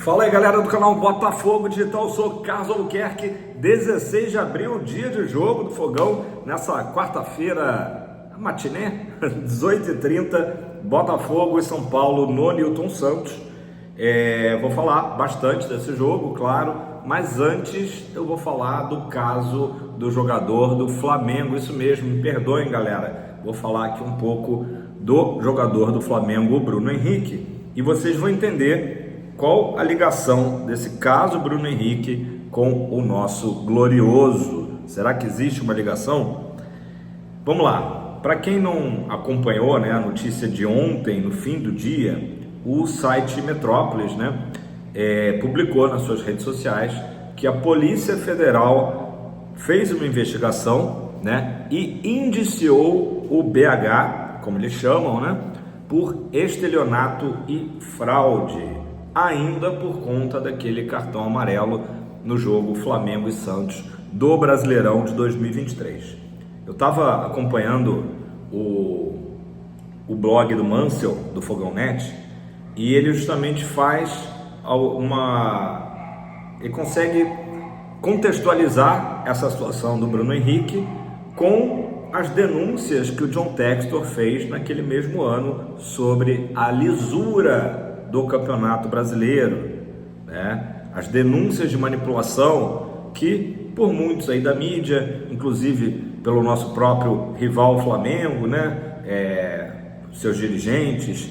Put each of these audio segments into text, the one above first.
Fala aí, galera do canal Botafogo Digital, eu sou Carlos Albuquerque. 16 de abril, dia de jogo do Fogão, nessa quarta-feira, matiné, 18h30, Botafogo e São Paulo no Newton Santos. Vou falar bastante desse jogo, claro, mas antes eu vou falar do caso do jogador do Flamengo, isso mesmo, me perdoem, galera. Vou falar aqui um pouco do jogador do Flamengo, o Bruno Henrique, e vocês vão entender qual a ligação desse caso Bruno Henrique com o nosso glorioso. Será que existe uma ligação? Vamos lá. Para quem não acompanhou, né, a notícia de ontem, no fim do dia, o site Metrópolis, publicou nas suas redes sociais que a Polícia Federal fez uma investigação, e indiciou o BH, como eles chamam, por estelionato e fraude, ainda por conta daquele cartão amarelo no jogo Flamengo e Santos do Brasileirão de 2023. Eu estava acompanhando o blog do Mansell, do Fogão Net, e ele justamente ele consegue contextualizar essa situação do Bruno Henrique com as denúncias que o John Textor fez naquele mesmo ano sobre a lisura do Campeonato Brasileiro, as denúncias de manipulação que por muitos aí da mídia, inclusive pelo nosso próprio rival Flamengo, seus dirigentes,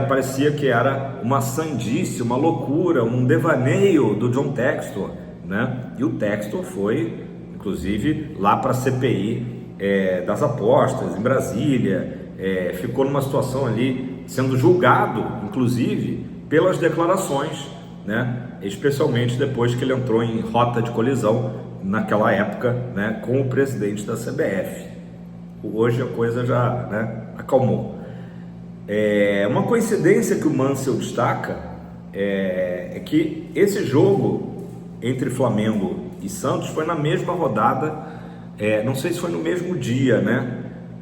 parecia que era uma sandice, uma loucura, um devaneio do John Textor, e o Textor foi, inclusive, lá para a CPI das apostas em Brasília, ficou numa situação ali sendo julgado, inclusive, pelas declarações, especialmente depois que ele entrou em rota de colisão naquela época, com o presidente da CBF. Hoje a coisa já acalmou. Uma coincidência que o Mansell destaca é que esse jogo entre Flamengo e Santos foi na mesma rodada, não sei se foi no mesmo dia,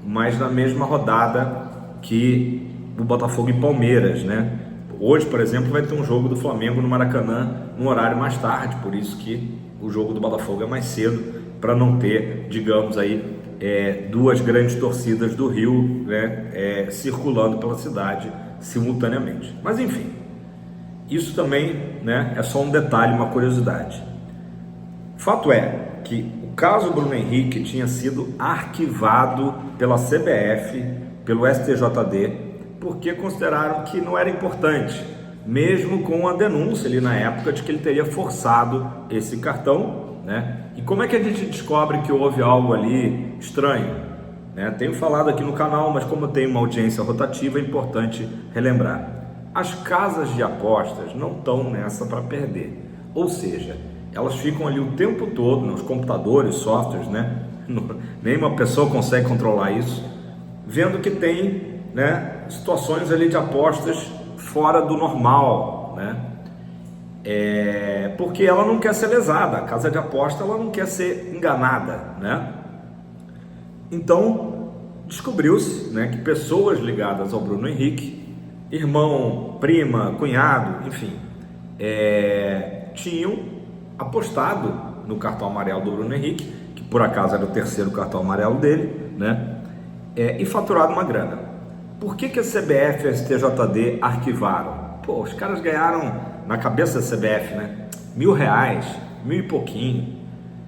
mas na mesma rodada que o Botafogo e Palmeiras, Hoje, por exemplo, vai ter um jogo do Flamengo no Maracanã num horário mais tarde, por isso que o jogo do Botafogo é mais cedo, para não ter, digamos aí, duas grandes torcidas do Rio, circulando pela cidade simultaneamente. Mas enfim, isso também, é só um detalhe, uma curiosidade. Fato é que o caso Bruno Henrique tinha sido arquivado pela CBF, pelo STJD, porque consideraram que não era importante, mesmo com a denúncia ali na época de que ele teria forçado esse cartão, E como é que a gente descobre que houve algo ali estranho? Tenho falado aqui no canal, mas como tem uma audiência rotativa, é importante relembrar. As casas de apostas não estão nessa para perder, ou seja, elas ficam ali o tempo todo nos computadores, softwares, Nenhuma pessoa consegue controlar isso, vendo que tem situações ali de apostas fora do normal, porque ela não quer ser lesada, a casa de aposta ela não quer ser enganada, Então descobriu-se, que pessoas ligadas ao Bruno Henrique, irmão, prima, cunhado, enfim, tinham apostado no cartão amarelo do Bruno Henrique, que por acaso era o terceiro cartão amarelo dele, e faturado uma grana. Por que a CBF e a STJD arquivaram? Os caras ganharam na cabeça da CBF, R$1.000, 1.000 e pouquinho.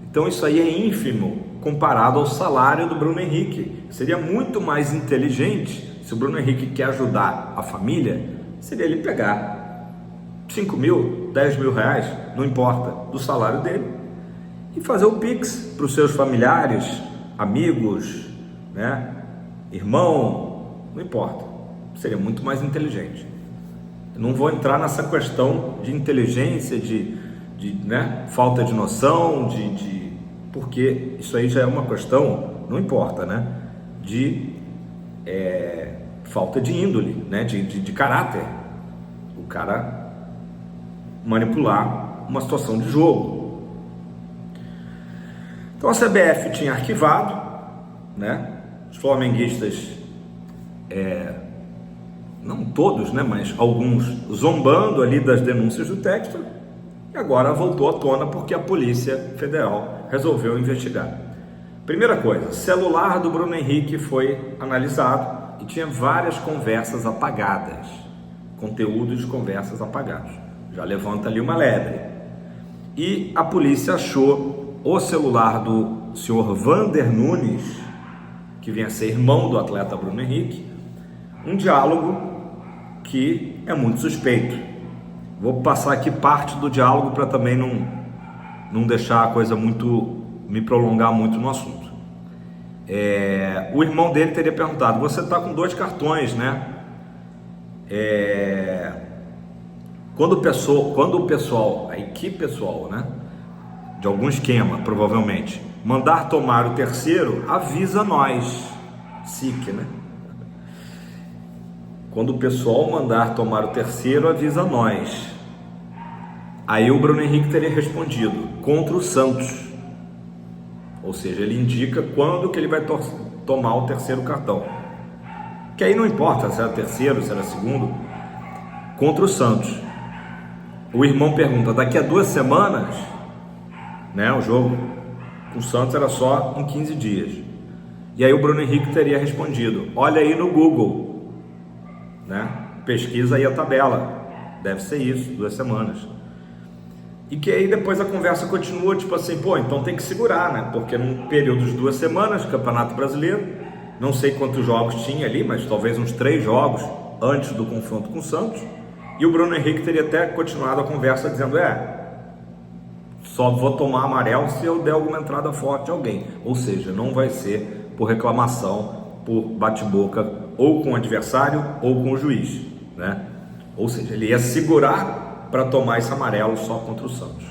Então isso aí é ínfimo comparado ao salário do Bruno Henrique. Seria muito mais inteligente, se o Bruno Henrique quer ajudar a família, seria ele pegar 5.000, 10.000 reais, não importa, do salário dele, e fazer o Pix para os seus familiares, amigos, irmão, não importa, seria muito mais inteligente. Eu não vou entrar nessa questão de inteligência, de falta de noção, porque isso aí já é uma questão, não importa, de falta de índole, de caráter. O cara manipular uma situação de jogo. Então a CBF tinha arquivado, os flamenguistas não todos, né, mas alguns zombando ali das denúncias do Textor, e agora voltou à tona porque a Polícia Federal resolveu investigar. Primeira coisa, o celular do Bruno Henrique foi analisado e tinha várias conversas apagadas, conteúdos de conversas apagados. Já levanta ali uma lebre. E a polícia achou o celular do senhor Vander Nunes, que vinha a ser irmão do atleta Bruno Henrique, um diálogo que é muito suspeito. Vou passar aqui parte do diálogo para também não deixar a coisa me prolongar muito no assunto. O irmão dele teria perguntado: você está com 2 cartões, né? Quando o pessoal, a equipe pessoal, né, de algum esquema, provavelmente, mandar tomar o terceiro, avisa nós, SIC, né? Quando o pessoal mandar tomar o terceiro, avisa nós. Aí o Bruno Henrique teria respondido: contra o Santos. Ou seja, ele indica quando que ele vai tomar o terceiro cartão. Que aí não importa se era terceiro, se era segundo. Contra o Santos. O irmão pergunta: daqui a 2 semanas, né, o jogo com o Santos era só em 15 dias. E aí o Bruno Henrique teria respondido: olha aí no Google, né? Pesquisa aí a tabela, deve ser isso, 2 semanas. E que aí depois a conversa continua, tipo assim, pô, então tem que segurar, né? Porque num período de 2 semanas, Campeonato Brasileiro, não sei quantos jogos tinha ali, mas talvez uns 3 jogos antes do confronto com o Santos. E o Bruno Henrique teria até continuado a conversa dizendo: só vou tomar amarelo se eu der alguma entrada forte de alguém. Ou seja, não vai ser por reclamação, por bate-boca, ou com o adversário ou com o juiz, né? Ou seja, ele ia segurar para tomar esse amarelo só contra o Santos.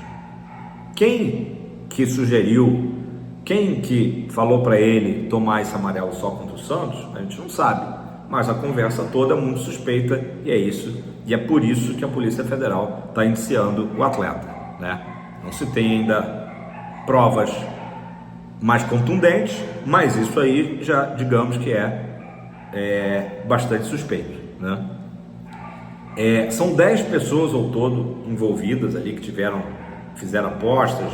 Quem que sugeriu, quem que falou para ele tomar esse amarelo só contra o Santos, a gente não sabe, mas a conversa toda é muito suspeita e é isso, e é por isso que a Polícia Federal está indiciando o atleta, né? Não se tem ainda provas mais contundentes, mas isso aí já digamos que é bastante suspeito, né? São 10 pessoas ao todo envolvidas ali que fizeram apostas,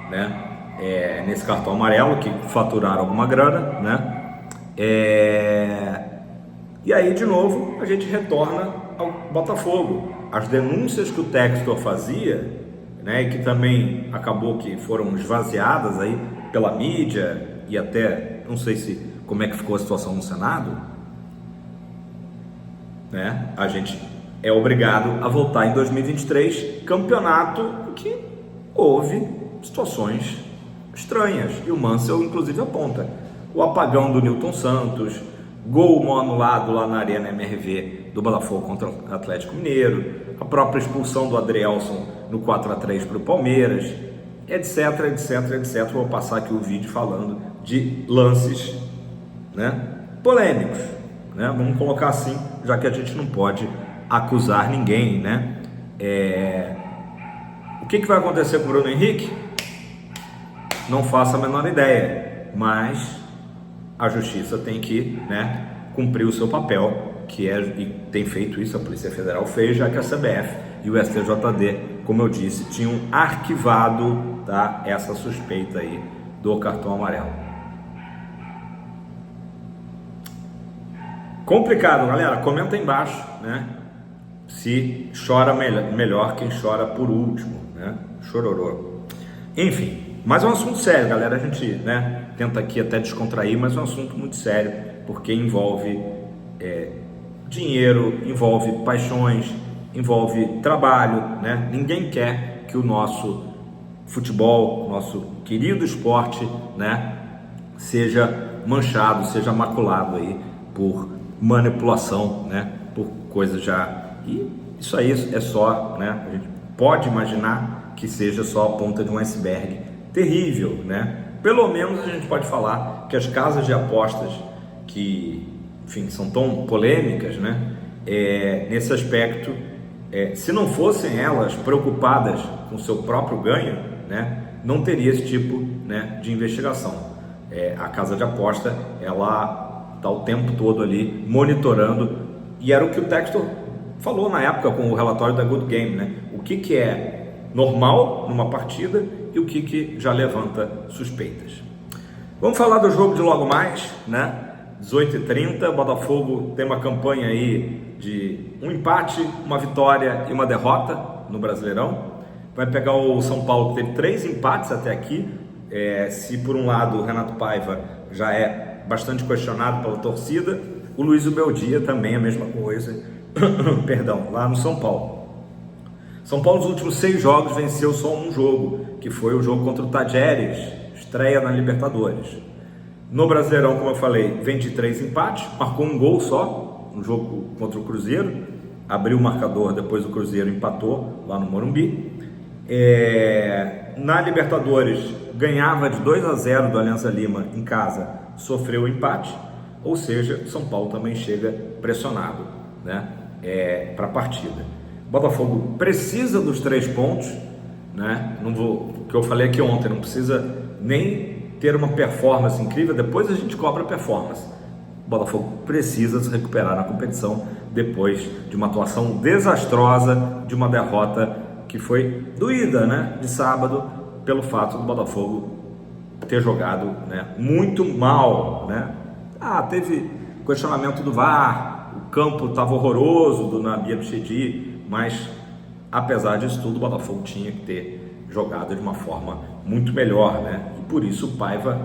né, nesse cartão amarelo, que faturaram alguma grana, né? E aí de novo a gente retorna ao Botafogo. As denúncias que o Textor fazia, né, e que também acabou que foram esvaziadas aí pela mídia e até não sei como é que ficou a situação no Senado, né? A gente é obrigado a voltar em 2023, campeonato que houve situações estranhas, e o Mansell inclusive aponta o apagão do Nilton Santos, gol mal anulado lá na Arena MRV do Botafogo contra o Atlético Mineiro, a própria expulsão do Adrielson no 4-3 para o Palmeiras, etc, etc, etc. Vou passar aqui o vídeo falando de lances, né, polêmicos, né? Vamos colocar assim, já que a gente não pode acusar ninguém, né? O que vai acontecer com o Bruno Henrique? Não faço a menor ideia, mas a justiça tem que, né, cumprir o seu papel, e tem feito isso, a Polícia Federal fez, já que a CBF e o STJD, como eu disse, tinham arquivado, tá, essa suspeita aí do cartão amarelo. Complicado, galera. Comenta aí embaixo, né, se chora melhor quem chora por último, né? Chororô. Enfim, mas é um assunto sério, galera. A gente, né, tenta aqui até descontrair, mas é um assunto muito sério, porque envolve dinheiro, envolve paixões, envolve trabalho, né? Ninguém quer que o nosso futebol, nosso querido esporte, né, seja manchado, seja maculado aí por manipulação, né, por coisas já. E isso aí é só, né, a gente pode imaginar que seja só a ponta de um iceberg terrível, né? Pelo menos a gente pode falar que as casas de apostas que, enfim, são tão polêmicas, né, nesse aspecto, se não fossem elas preocupadas com o seu próprio ganho, né, não teria esse tipo, né, de investigação. A casa de aposta, ela está o tempo todo ali monitorando E era o que o Textor falou na época com o relatório da Good Game, né? O que é normal numa partida e o que já levanta suspeitas. Vamos falar do jogo de logo mais, né? 18h30, Botafogo tem uma campanha aí de um empate, uma vitória e uma derrota no Brasileirão. Vai pegar o São Paulo, que teve 3 empates até aqui. Se por um lado o Renato Paiva já é bastante questionado pela torcida, o Luiz Beldia também é a mesma coisa, perdão, lá no São Paulo. São Paulo nos últimos 6 jogos venceu só um jogo, que foi o jogo contra o Tajeres, estreia na Libertadores. No Brasileirão, como eu falei, vem de 3 empates, marcou um gol só no jogo contra o Cruzeiro, abriu o marcador, depois o Cruzeiro empatou lá no Morumbi. Na Libertadores ganhava de 2-0 do Alianza Lima em casa, sofreu o empate, ou seja, São Paulo também chega pressionado, né, para a partida. Botafogo precisa dos 3 pontos, né? O que eu falei aqui ontem, não precisa nem ter uma performance incrível, depois a gente cobra a performance. O Botafogo precisa se recuperar na competição depois de uma atuação desastrosa, de uma derrota que foi doída, né, de sábado, pelo fato do Botafogo ter jogado, né, muito mal, né? Teve questionamento do VAR, o campo estava horroroso do Nabi Abichedi, mas apesar disso tudo, o Botafogo tinha que ter jogado de uma forma muito melhor, né? E por isso o Paiva,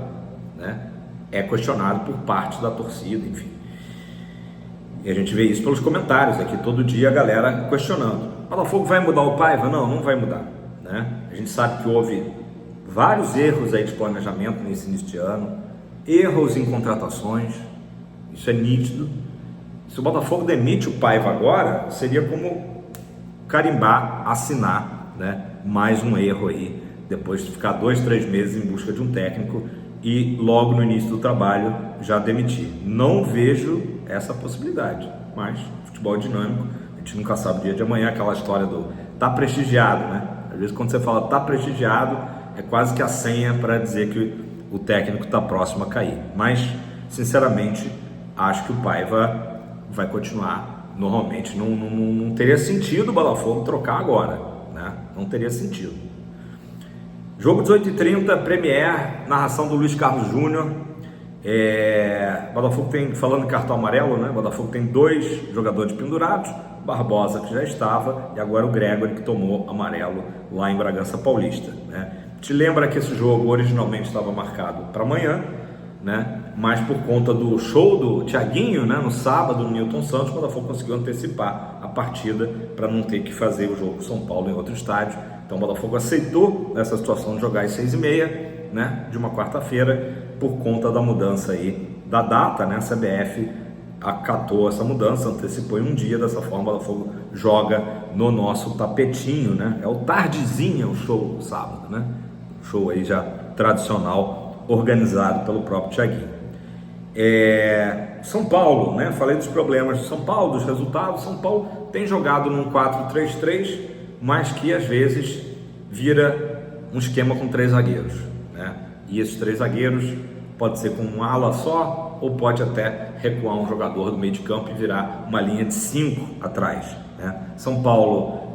né, é questionado por parte da torcida, enfim. E a gente vê isso pelos comentários aqui, todo dia a galera questionando. O Botafogo vai mudar o Paiva? Não, não vai mudar, né? A gente sabe que houve vários erros aí de planejamento nesse início de ano, erros em contratações, isso é nítido. Se o Botafogo demite o Paiva agora, seria como carimbar, assinar, né, mais um erro aí, depois de ficar 2, 3 meses em busca de um técnico e logo no início do trabalho já demitir. Não vejo essa possibilidade, mas futebol é dinâmico, a gente nunca sabe o dia de amanhã, aquela história do tá prestigiado, né? Às vezes quando você fala tá prestigiado, é quase que a senha para dizer que o técnico está próximo a cair. Mas, sinceramente, acho que o Paiva vai continuar. Normalmente não teria sentido o Botafogo trocar agora, né? Não teria sentido. Jogo 18h30, Premier, narração do Luiz Carlos Júnior. Botafogo tem, falando em cartão amarelo, né? Botafogo tem 2 jogadores pendurados, Barbosa que já estava e agora o Gregory que tomou amarelo lá em Bragança Paulista, né? Te lembra que esse jogo originalmente estava marcado para amanhã, né? Mas por conta do show do Thiaguinho, né, no sábado, no Newton Santos, o Botafogo conseguiu antecipar a partida para não ter que fazer o jogo com São Paulo em outro estádio. Então o Botafogo aceitou essa situação de jogar às 6h30, né, de uma quarta-feira, por conta da mudança aí da data, né? A CBF acatou essa mudança, antecipou em um dia. Dessa forma o Botafogo joga no nosso tapetinho, né? É o tardezinha o show do sábado, né? Show aí já tradicional, organizado pelo próprio Thiaguinho. São Paulo, né? Falei dos problemas de São Paulo, dos resultados. São Paulo tem jogado num 4-3-3, mas que às vezes vira um esquema com 3 zagueiros, né? E esses 3 zagueiros pode ser com um ala só, ou pode até recuar um jogador do meio de campo e virar uma linha de 5 atrás, né? São Paulo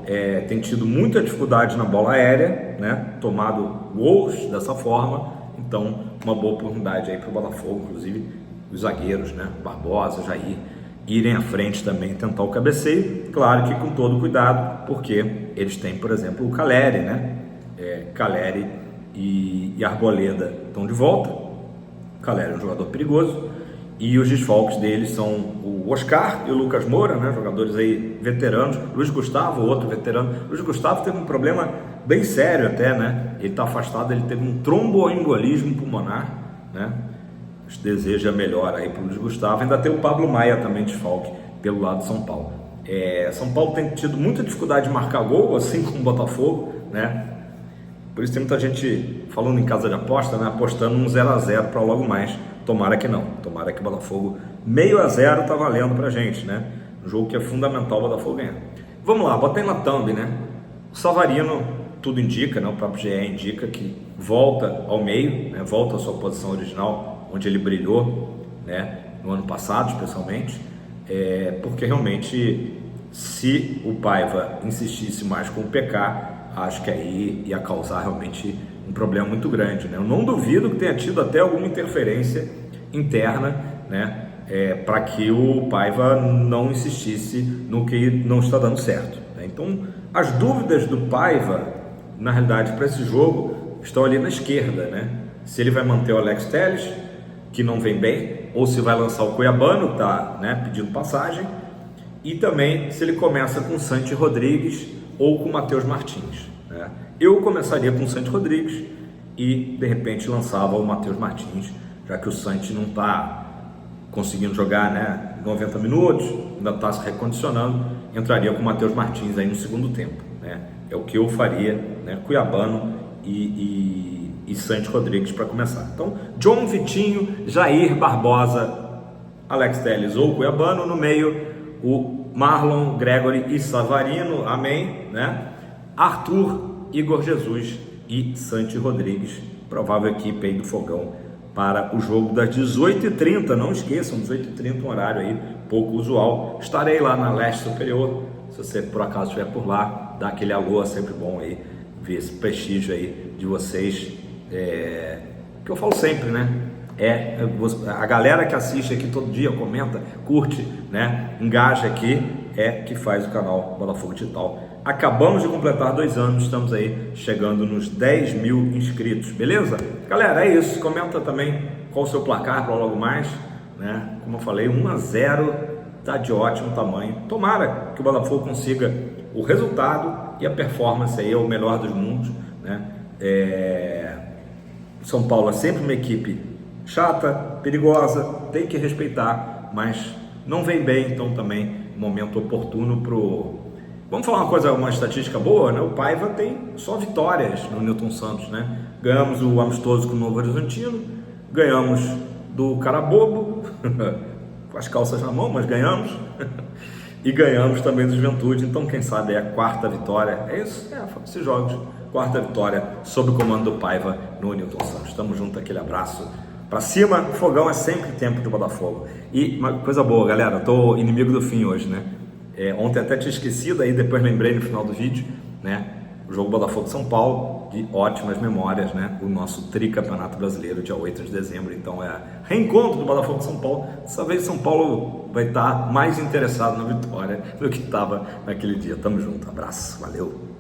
tem tido muita dificuldade na bola aérea, né? Tomado gols dessa forma. Então, uma boa oportunidade aí para o Botafogo, inclusive os zagueiros, né? Barbosa, Jair, irem à frente também, tentar o cabeceio. Claro que com todo cuidado, porque eles têm, por exemplo, o Caleri, né? Caleri e Arboleda estão de volta. O Caleri é um jogador perigoso. E os desfalques deles são o Oscar e o Lucas Moura, né? Jogadores aí veteranos. Luiz Gustavo, outro veterano. Luiz Gustavo teve um problema bem sério até, né? Ele está afastado, ele teve um tromboembolismo pulmonar, né? A gente deseja melhor aí para o Luiz Gustavo. Ainda tem o Pablo Maia também desfalque pelo lado de São Paulo. São Paulo tem tido muita dificuldade de marcar gol, assim como o Botafogo, né? Por isso tem muita gente falando em casa de aposta, né? Apostando um 0-0 para logo mais. Tomara que não. Tomara que o Botafogo meio a 0 tá valendo pra gente, né? Um jogo que é fundamental o Botafogo ganhar. Vamos lá, botei na thumb, né? O Savarino, tudo indica, né? O próprio GE indica que volta ao meio, né? Volta à sua posição original, onde ele brilhou, né? No ano passado, especialmente. porque realmente, se o Paiva insistisse mais com o PK, acho que aí ia causar realmente um problema muito grande, né? Eu não duvido que tenha tido até alguma interferência interna, né? Para que o Paiva não insistisse no que não está dando certo, né? Então, as dúvidas do Paiva, na realidade, para esse jogo, estão ali na esquerda, né? Se ele vai manter o Alex Telles, que não vem bem, ou se vai lançar o Cuiabano, que está, né, pedindo passagem, e também se ele começa com o Santi Rodrigues ou com o Matheus Martins, né? Eu começaria com o Santi Rodrigues e, de repente, lançava o Matheus Martins, já que o Santi não está conseguindo jogar, né, 90 minutos, ainda está se recondicionando, entraria com o Matheus Martins aí no segundo tempo, né? É o que eu faria, né? Cuiabano e Santi Rodrigues para começar. Então, John, Vitinho, Jair, Barbosa, Alex Telles ou Cuiabano, no meio o Marlon, Gregory e Savarino, amém, né? Arthur, Igor Jesus e Santi Rodrigues, provável equipe aí do Fogão para o jogo das 18h30, não esqueçam, 18h30, um horário aí pouco usual. Estarei lá na Leste Superior, se você por acaso estiver por lá, dá aquele alô, é sempre bom aí ver esse prestígio aí de vocês, que eu falo sempre, né? A galera que assiste aqui todo dia, comenta, curte, né? Engaja aqui, que faz o canal Botafogo Digital. Acabamos de completar 2 anos, estamos aí chegando nos 10 mil inscritos, beleza? Galera, é isso. Comenta também qual o seu placar para logo mais, né? Como eu falei, 1-0 tá de ótimo tamanho. Tomara que o Botafogo consiga o resultado e a performance aí, é o melhor dos mundos, né? São Paulo é sempre uma equipe chata, perigosa, tem que respeitar, mas não vem bem, então também momento oportuno pro... Vamos falar uma estatística boa, né? O Paiva tem só vitórias no Newton Santos, né? Ganhamos o amistoso com o Novo Horizontino, ganhamos do Carabobo, com as calças na mão, mas ganhamos, e ganhamos também do Juventude, então quem sabe é a 4ª vitória, é isso? Esses jogos, 4ª vitória sob o comando do Paiva no Newton Santos. Tamo junto, aquele abraço. Pra cima, fogão é sempre tempo de Botafogo. E uma coisa boa, galera, eu tô inimigo do fim hoje, né? Ontem até tinha esquecido, aí depois lembrei no final do vídeo, né? O jogo Botafogo São Paulo, de ótimas memórias, né? O nosso tricampeonato brasileiro, dia 8 de dezembro. Então reencontro do Botafogo São Paulo. Dessa vez São Paulo vai estar mais interessado na vitória do que estava naquele dia. Tamo junto, abraço, valeu!